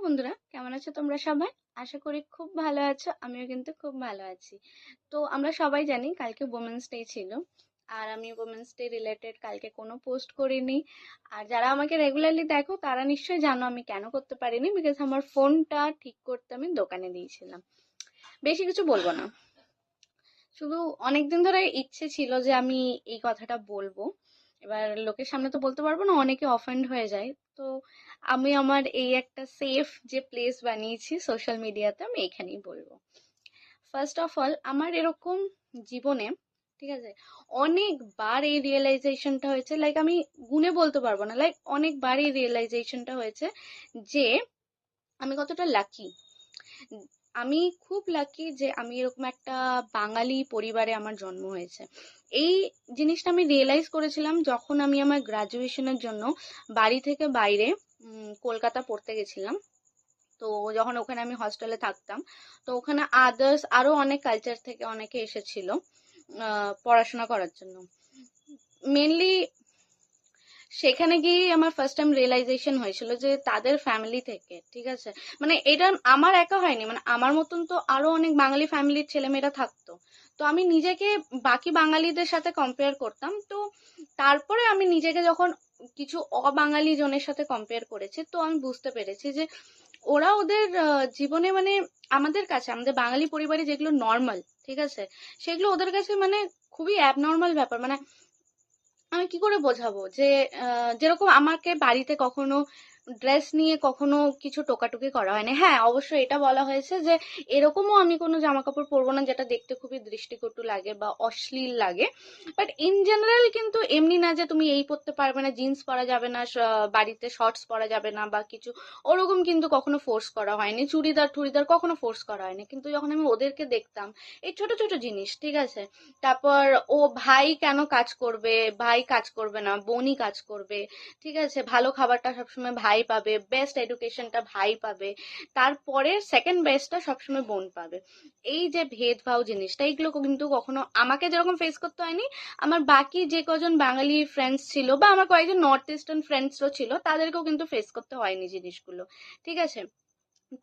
বন্ধুরা, কেমন আছো তোমরা সবাই? আশা করি খুব ভালো আছো। আমিও কিন্তু খুব ভালো আছি। তো আমরা সবাই জানি কালকে উমেন্স ডে ছিল। আর আমি উমেন্স ডে রিলেটেড কালকে কোনো পোস্ট করিনি। আর যারা আমাকে রেগুলারলি দেখো তারা নিশ্চয়ই জানো আমি কেন করতে পারিনি, বিকজ আমার ফোনটা ঠিক করতে আমি দোকানে দিয়েছিলাম। বেশি কিছু বলবো না, শুধু অনেকদিন ধরে ইচ্ছে ছিল যে আমি এই কথাটা বলবো। এবার লোকের সামনে তো বলতে পারবো না, অনেকে অফেন্ড হয়ে যায়। তো আমি আমার এই একটা সেফ যে প্লেস বানিয়েছি সোশ্যাল মিডিয়াতে, আমি এখানেই বলবো। ফার্স্ট অফ অল, আমার এরকম জীবনে, ঠিক আছে, অনেকবার এই রিয়েলাইজেশনটা হয়েছে, লাইক আমি গুণে বলতে পারবো না, লাইক অনেকবার এই রিয়েলাইজেশনটা হয়েছে যে আমি কতটা লাকি। আমি খুব লাকি যে আমি এরকম একটা বাঙালি পরিবারে আমার জন্ম হয়েছে। এই জিনিসটা আমি রিয়েলাইজ করেছিলাম যখন আমি আমার গ্রাজুয়েশনের জন্য বাড়ি থেকে বাইরে কলকাতা পড়তে গেছিলাম। তো যখন ওখানে আমি হস্টেলে থাকতাম, তো ওখানে আদার্স আরো অনেক কালচার থেকে অনেকে এসেছিল পড়াশোনা করার জন্য। মেনলি সেখানে গিয়ে আমার ফার্স্ট টাইম রিয়েলাইজেশন হয়েছিল যে তাদের ফ্যামিলি থেকে, ঠিক আছে, মানে এটা আমার একা হয়নি, মানে আমার মতন তো আরো অনেক বাঙালি ফ্যামিলির ছেলেমেয়েরা থাকতো। তো আমি নিজেকে বাকি বাঙালিদের সাথে কম্পেয়ার করতাম। তো তারপরে আমি নিজেকে যখন কিছু অবাঙালি জনের সাথে কম্পেয়ার করেছি, তো আমি বুঝতে পেরেছি যে ওরা ওদের জীবনে, মানে আমাদের কাছে, আমাদের বাঙালি পরিবারে যেগুলো নর্মাল, ঠিক আছে, সেগুলো ওদের কাছে মানে খুবই অ্যাবনর্মাল ব্যাপার। মানে আমি কি করে বোঝাবো যে যেরকম আমাকে বাড়িতে কখনো ড্রেস নিয়ে কখনো কিছু টোকাটুকি করা হয়নি। হ্যাঁ, অবশ্যই এটা বলা হয়েছে যে এরকমও আমি কোনো জামা কাপড় পরবো না যেটা দেখতে খুবই দৃষ্টিকটু লাগে বা অশ্লীল লাগে। বাট ইন জেনারেল কিন্তু এমনি না যে তুমি এই পরতে পারবে না, জিন্স পরা যাবে না, বাড়িতে শর্টস পরা যাবে না বা কিছু, ওরকম কিন্তু কখনো ফোর্স করা হয়নি। চুড়িদার টুড়িদার কখনো ফোর্স করা হয়নি। কিন্তু যখন আমি ওদেরকে দেখতাম এই ছোট ছোট জিনিস, ঠিক আছে, তারপর ও ভাই কেন কাজ করবে, ভাই কাজ করবে না, বোনই কাজ করবে, ঠিক আছে, ভালো খাবারটা সবসময় ভাই পাবে, বেস্ট এডুকেশনটা ভাই পাবে, তারপরে সেকেন্ড বেস্টটা সবসময় বোন পাবে। এই যে ভেদভাব জিনিসটা, এইগুলো কিন্তু কখনো আমাকে যেরকম ফেস করতে হয়নি, আমার বাকি যে কজন বাঙালি ফ্রেন্ডস ছিল বা আমার কয়েকজন নর্থ ইস্টার্ন ফ্রেন্ডসও ছিল তাদেরকেও কিন্তু ফেস করতে হয়নি জিনিসগুলো, ঠিক আছে।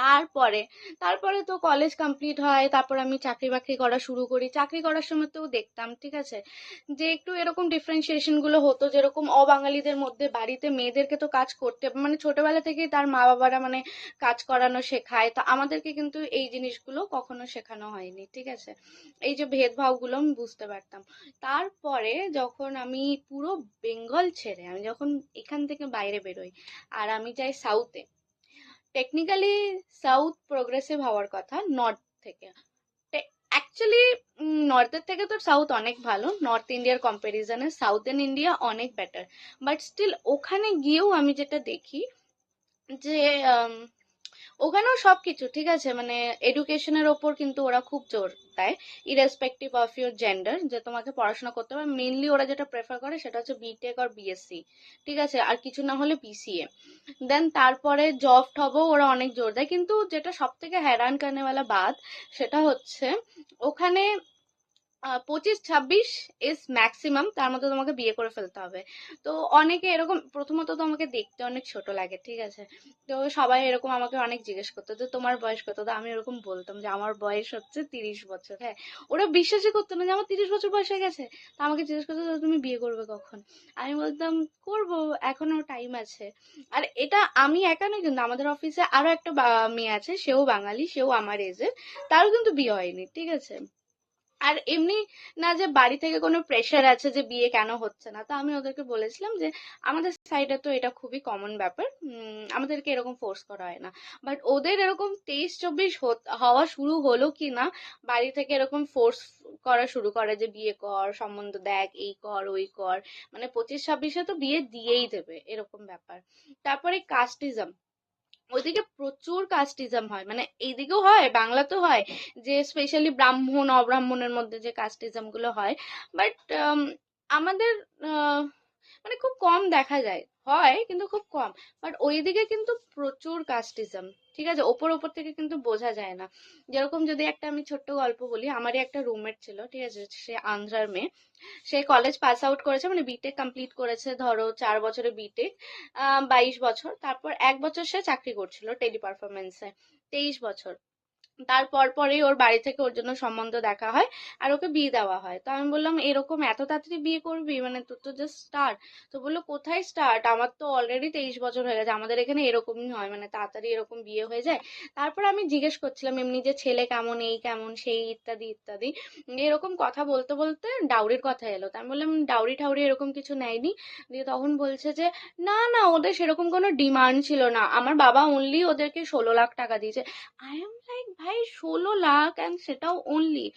তারপরে তারপরে তো কলেজ কমপ্লিট হয়, তারপর আমি চাকরি বাকরি করা শুরু করি। চাকরি করার সময় তো দেখতাম, ঠিক আছে, যে একটু এরকম ডিফারেন্সিয়েশন গুলো হতো, যেরকম অবাঙালিদের মধ্যে বাড়িতে মেয়েদেরকে তো কাজ করতে, মানে ছোটবেলা থেকেই তার মা বাবারা মানে কাজ করানো শেখায়, তো আমাদেরকে কিন্তু এই জিনিসগুলো কখনো শেখানো হয়নি, ঠিক আছে। এই যে ভেদভাবগুলো আমি বুঝতে পারতাম। তারপরে যখন আমি পুরো বেঙ্গল ছেড়ে আমি যখন এখান থেকে বাইরে বেরোই আর আমি যাই সাউথে, টেকনিক্যালি সাউথ প্রোগ্রেসিভ হওয়ার কথা নর্থ থেকে। অ্যাকচুয়ালি নর্থের থেকে তো সাউথ অনেক ভালো, নর্থ ইন্ডিয়ার কম্পারিজনে সাউথেন ইন্ডিয়া অনেক বেটার। বাট স্টিল ওখানে গিয়েও আমি যেটা দেখি যে ওখানেও সবকিছু ঠিক আছে, মানে এডুকেশনের ওপর কিন্তু ওরা খুব জোর দেয়, ইরেসপেক্টিভ অফ ইউর জেন্ডার, যে তোমাকে পড়াশোনা করতে হবে। মেনলি ওরা যেটা প্রেফার করে সেটা হচ্ছে বিটেক আর বিএসসি, ঠিক আছে, আর কিছু না হলে বিসিএ। দেন তারপরে জব টবও ওরা অনেক জোর দেয়। কিন্তু যেটা সব থেকে हैरान करने वाला बात সেটা হচ্ছে ওখানে 25-26 ইজ ম্যাক্সিমাম, তার মধ্যে তোমাকে বিয়ে করে ফেলতে হবে। তো অনেকে এরকম, প্রথমত তো আমাকে দেখতে অনেক ছোট লাগে, ঠিক আছে, তো সবাই এরকম আমাকে অনেক জিজ্ঞেস করতো যে তোমার বয়স কত, তো আমি এরকম বলতাম যে আমার বয়স হচ্ছে 30 বছর। হ্যাঁ, ওরা বিশ্বাসই করতো না যে আমার 30 বছর বয়স হয়ে গেছে। তো আমাকে জিজ্ঞেস করতো তুমি বিয়ে করবে কখন। আমি বলতাম করবো, এখনো টাইম আছে। আর এটা আমি একা নই, কিন্তু আমাদের অফিসে আরো একটা মেয়ে আছে, সেও বাঙালি, সেও আমার এজের, তারও কিন্তু বিয়ে হয়নি, ঠিক আছে। আর এমনি না যে বাড়ি থেকে কোনো প্রেশার আছে যে বিয়ে কেন হচ্ছে না, তো আমি ওদেরকে বলেছিলাম যে আমাদের সাইডে তো এটা খুবই কমন ব্যাপার, আমাদেরকে এরকম ফোর্স করা হয় না। বাট ওদের এরকম 23-24 হওয়া শুরু হলো কি না, বাড়ি থেকে এরকম ফোর্স করা শুরু করে যে বিয়ে কর, সম্বন্ধ দেখ, এই কর ওই কর, মানে 25-26-এ তো বিয়ে দিয়েই দেবে, এরকম ব্যাপার। তারপরে কাস্টিজম, ওইদিকে প্রচুর কাস্টিজম হয়, মানে এইদিকেও হয়, বাংলাতেও হয়, যে স্পেশালি ব্রাহ্মণ অব্রাহ্মণের মধ্যে যে কাস্টিজম গুলো হয়। বাট আমাদের মানে খুব কম দেখা যায়, হয় কিন্তু খুব কম। বাট ওইদিকে কিন্তু প্রচুর কাস্টিজম, ঠিক আছে, ওপর ওপর থেকে কিন্তু বোঝা যায় না। যেরকম যদি একটা আমি ছোট্ট গল্প বলি, আমারই একটা রুমমেট ছিল, ঠিক আছে, সে আন্ধ্রার মেয়ে। সে কলেজ পাস আউট করেছে, মানে বিটেক কমপ্লিট করেছে, ধরো 4 বছরে বিটেক, 22 বছর। তারপর 1 বছর সে চাকরি করছিল টেলি পারফরমেন্সে, 23 বছর। তারপর পরেই ওর বাড়ি থেকে ওর জন্য সম্বন্ধ দেখা হয়, আর ওকে বিয়ে দেওয়া হয়। তো আমি বললাম, এরকম এত তাড়াতাড়ি বিয়ে করবি, মানে তোর তো জাস্ট স্টার্ট। তো বললো, কোথায় স্টার্ট, আমার তো অলরেডি 23 বছর হয়ে গেছে, আমাদের এখানে এরকমই হয়, মানে তাড়াতাড়ি এরকম বিয়ে হয়ে যায়। তারপর আমি জিজ্ঞেস করছিলাম এমনি যে ছেলে কেমন, এই কেমন সেই ইত্যাদি ইত্যাদি। এরকম কথা বলতে বলতে ডাউরির কথা এলো। তা আমি বললাম, ডাউরি ঠাউরি এরকম কিছু নেয়নি? দিয়ে তখন বলছে যে না না, ওদের সেরকম কোনো ডিমান্ড ছিল না, আমার বাবা অনলি ওদেরকে 16 লাখ টাকা দিয়েছে। আই এম লাইক, ভাই 16 লাখ, অ্যান্ড সেটাও অনলি।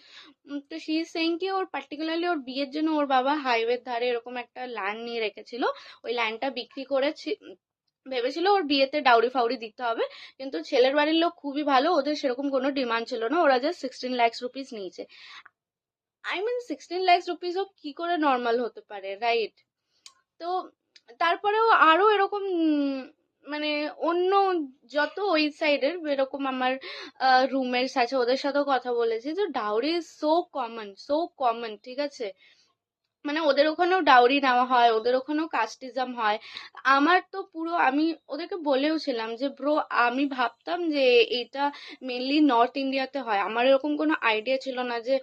তো শি ইজ সেইং কি ওর পার্টিকুলারলি ওর বিয়ের জন্য ওর বাবা হাইওয়ের ধারে এরকম একটা ল্যান্ড নিয়ে রেখেছিল, ওই ল্যান্ডটা বিক্রি করে ভেবেছিল ওর বিয়েতে ডাউরি ফাউরি দিতে হবে। কিন্তু ছেলের বাড়ির লোক খুবই ভালো, ওদের সেরকম কোনো ডিমান্ড ছিল না, ওরা জাস্ট 16 লাখ রুপিস নিয়েছে। আই মিন 16 লাখ রুপিসও কি করে নর্মাল হতে পারে, রাইট? তো তারপরেও আরো এরকম মানে অন্য যত ওই সাইডের এরকম আমার রুমমেটস আছে, ওদের সাথেও কথা বলেছি, যে dowry is so common, so common, ঠিক আছে। মানে ওদের ওখানেও ডাউরি নেওয়া হয়, ওদের ওখানেও কাস্টিজম হয়। আমার তো পুরো, আমি ওদেরকে বলেও ছিলাম যে ব্রো, আমি ভাবতাম যে এটা মেনলি নর্থ ইন্ডিয়াতে হয়, আমার এরকম কোনো আইডিয়া ছিল না যে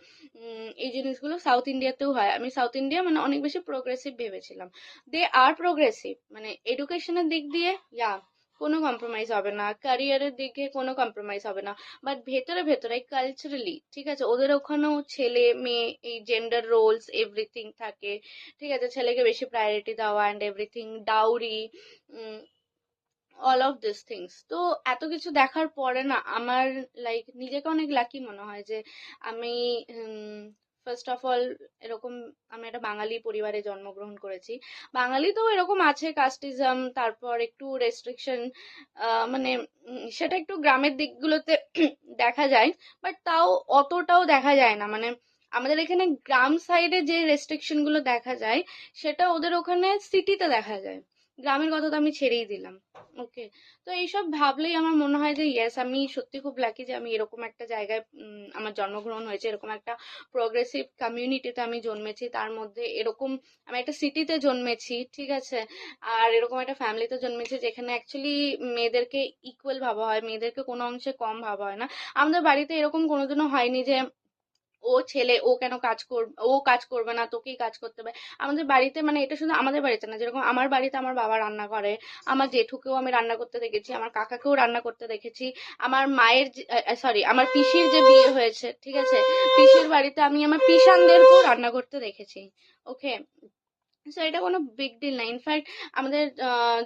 এই জিনিসগুলো সাউথ ইন্ডিয়াতেও হয়। আমি সাউথ ইন্ডিয়া মানে অনেক বেশি প্রোগ্রেসিভ ভেবেছিলাম। দে আর প্রোগ্রেসিভ, মানে এডুকেশনের দিক দিয়ে ইয়া কোনো কম্প্রোমাইজ হবে না, ক্যারিয়ারের দিকে কোনো কম্প্রোমাইজ হবে না। বাট ভেতরে ভেতরে কালচারালি, ঠিক আছে, ওদের ওখানেও ছেলে মেয়ে এই জেন্ডার রোলস এভরিথিং থাকে, ঠিক আছে, ছেলেকে বেশি প্রায়োরিটি দেওয়া and everything, dowry, all of this things. তো এত কিছু দেখার পরে না আমার লাইক নিজেকে অনেক লাকি মনে হয় যে আমি ফার্স্ট অফ অল এরকম, আমি একটা বাঙালি পরিবারে জন্মগ্রহণ করেছি। বাঙালি তো এরকম আছে কাস্টিজম, তারপর একটু রেস্ট্রিকশন, মানে সেটা একটু গ্রামের দিকগুলোতে দেখা যায়, বাট তাও অতটাও দেখা যায় না। মানে আমাদের এখানে গ্রাম সাইডে যে রেস্ট্রিকশন গুলো দেখা যায়, সেটা ওদের ওখানে সিটিতে দেখা যায়। গ্রামের কথা তো আমি ছেড়েই দিলাম। ওকে। তো এইসব ভাবলেই আমার মনে হয় যে ইয়েস, আমি সত্যি খুব লাকি যে আমি এরকম একটা জায়গায় আমার জন্মগ্রহণ হয়েছে, এরকম একটা প্রোগ্রেসিভ কমিউনিটিতে আমি জন্মেছি, তার মধ্যে এরকম আমি একটা সিটিতে জন্মেছি, ঠিক আছে, আর এরকম একটা ফ্যামিলিতে জন্মেছি যেখানে অ্যাকচুয়ালি মেয়েদেরকে ইকুয়াল ভাবা হয়, মেয়েদেরকে কোনো অংশে কম ভাবা হয় না। আমাদের বাড়িতে এরকম কোনোদিনও হয়নি যে ও ছেলে, ও কেন কাজ করবে, ও কাজ করবে না, তোকেই কাজ করতে হবে। আমাদের বাড়িতে, মানে এটা শুধু আমাদের বাড়িতে না, যেরকম আমার বাড়িতে আমার বাবা রান্না করে, আমার জেঠুকেও আমি রান্না করতে দেখেছি, আমার কাকাকেও রান্না করতে দেখেছি, আমার মায়ের সরি আমার পিসির যে বিয়ে হয়েছে, ঠিক আছে, পিসির বাড়িতে আমি আমার পিসানদেরকেও রান্না করতে দেখেছি। ওকে। সো এটা কোনো বিগ ডিল না। ইনফ্যাক্ট আমাদের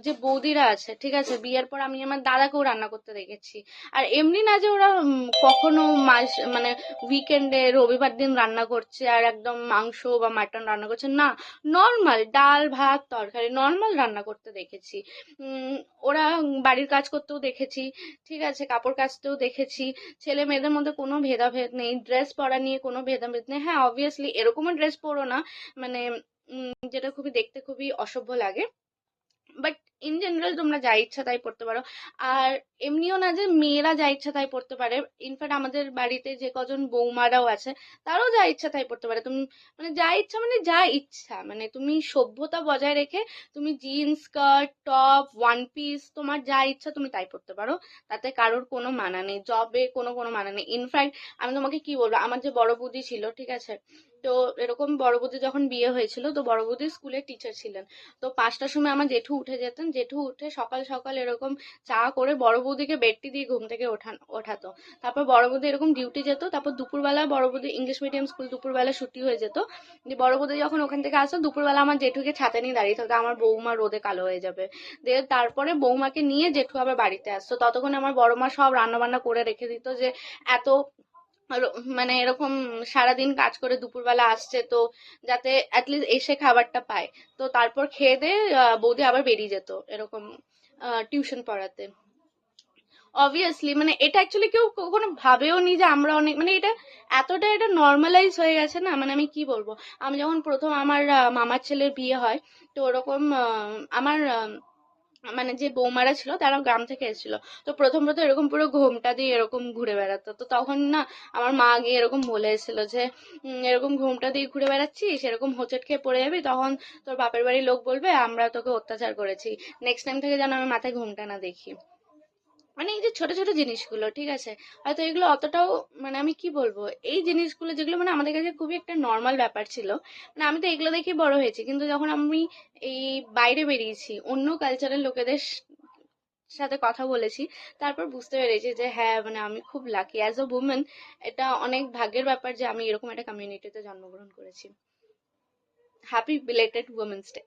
যে বৌদিরা আছে, ঠিক আছে, বিয়ের পর আমি আমার দাদাকেও রান্না করতে দেখেছি। আর এমনি না যে ওরা কখনো মানে উইকেন্ডে রবিবার দিন রান্না করছে আর একদম মাংস বা মাটন রান্না করছে, না, নর্মাল ডাল ভাত তরকারি নর্মাল রান্না করতে দেখেছি। ওরা বাড়ির কাজ করতেও দেখেছি, ঠিক আছে, কাপড় কাচতেও দেখেছি। ছেলে মেয়েদের মধ্যে কোনো ভেদাভেদ নেই, ড্রেস পরা নিয়ে কোনো ভেদাভেদ নেই। হ্যাঁ, অবভিয়াসলি এরকমও ড্রেস পরো না, মানে যেটা খুবই দেখতে খুবই অসভ্য লাগে, বাট ইন জেনারেল তোমরা যা ইচ্ছা তাই পড়তে পারো। আর এমনিও না যে মেয়েরা যা ইচ্ছা তাই পড়তে পারে, ইনফ্যাক্ট আমাদের বাড়িতে যে কজন বৌমারাও আছে, তারাও যা ইচ্ছা তাই পড়তে পারে। তুমি মানে যা ইচ্ছা, মানে যা ইচ্ছা, মানে তুমি সভ্যতা বজায় রেখে তুমি jeans skirt top one piece, তোমার যা ইচ্ছা তুমি তাই পড়তে পারো, তাতে কারোর কোনো মানা নেই, জবে কোনো কোনো মানা নেই। ইনফ্যাক্ট আমি তোমাকে কি বলবো, আমার যে বড় বৌদি ছিল, ঠিক আছে, তো এরকম বড় বৌদি যখন বিয়ে হয়েছিল, তো বড় বৌদি স্কুলের টিচার ছিলেন। তো 5টার সময় আমার জেঠু উঠে যেতেন, জেঠু উঠে সকাল সকাল এরকম চা করে বড় বৌদিকে বেডটি দিয়ে ঘুম থেকে ওঠাতো। তারপর বড় বৌদি এরকম ডিউটি যেত, তারপর দুপুরবেলা বড় বৌদি ইংলিশ মিডিয়াম স্কুল, দুপুরবেলা ছুটি হয়ে যেত। যে বড় বৌদি যখন ওখান থেকে আসতো, দুপুরবেলা আমার জেঠুকে ছাতা নিয়ে দাঁড়িয়ে থাকতো, আমার বৌমা রোদে কালো হয়ে যাবে। দিয়ে তারপরে বৌমাকে নিয়ে জেঠু আবার বাড়িতে আসতো, ততক্ষণ আমার বড় মা সব রান্না বান্না করে রেখে দিত, যে এত মানে এরকম সারাদিন কাজ করে দুপুরবেলা আসছে, তো যাতে অ্যাটলিস্ট এসে খাবারটা পায়। তো তারপর খেয়ে দিয়ে বৌদি আবার বেরিয়ে যেত এরকম টিউশন পড়াতে। অবভিয়াসলি মানে এটা অ্যাকচুয়ালি কেউ কখনো ভাবেও নি যে আমরা অনেক, মানে এটা নর্মালাইজ হয়ে গেছে না, মানে আমি কি বলবো। আমি যখন প্রথম আমার মামার ছেলের বিয়ে হয়, তো ওরকম আমার মানে যে বৌমারা ছিল তারা গ্রাম থেকে এসেছিল। তো প্রথম প্রথম এরকম পুরো ঘোমটা দিয়ে এরকম ঘুরে বেড়াতো। তো তখন না আমার মা গিয়ে এরকম বলে এসেছিল যে এরকম ঘোমটা দিয়ে ঘুরে বেড়াচ্ছিস, এরকম হোঁচট খেয়ে পড়ে যাবি, তখন তোর বাপের বাড়ির লোক বলবে আমরা তোকে অত্যাচার করেছি। নেক্সট টাইম থেকে যেন আমি মাথায় ঘোমটা না দেখি। মানে এই যে ছোট ছোট জিনিসগুলো, ঠিক আছে, হয়তো এগুলো অতটাও, মানে আমি কি বলবো, এই জিনিসগুলো যেগুলো মানে আমাদের কাছে খুবই একটা নর্মাল ব্যাপার ছিল, মানে আমি তো এগুলো দেখেই বড় হয়েছি, কিন্তু যখন আমি এই বাইরে বেরিয়েছি, অন্য কালচারের লোকেদের সাথে কথা বলেছি, তারপর বুঝতে পেরেছি যে হ্যাঁ, মানে আমি খুব লাকি অ্যাজ আ উমেন। এটা অনেক ভাগ্যের ব্যাপার যে আমি এরকম একটা কমিউনিটিতে জন্মগ্রহণ করেছি। Happy belated women's day.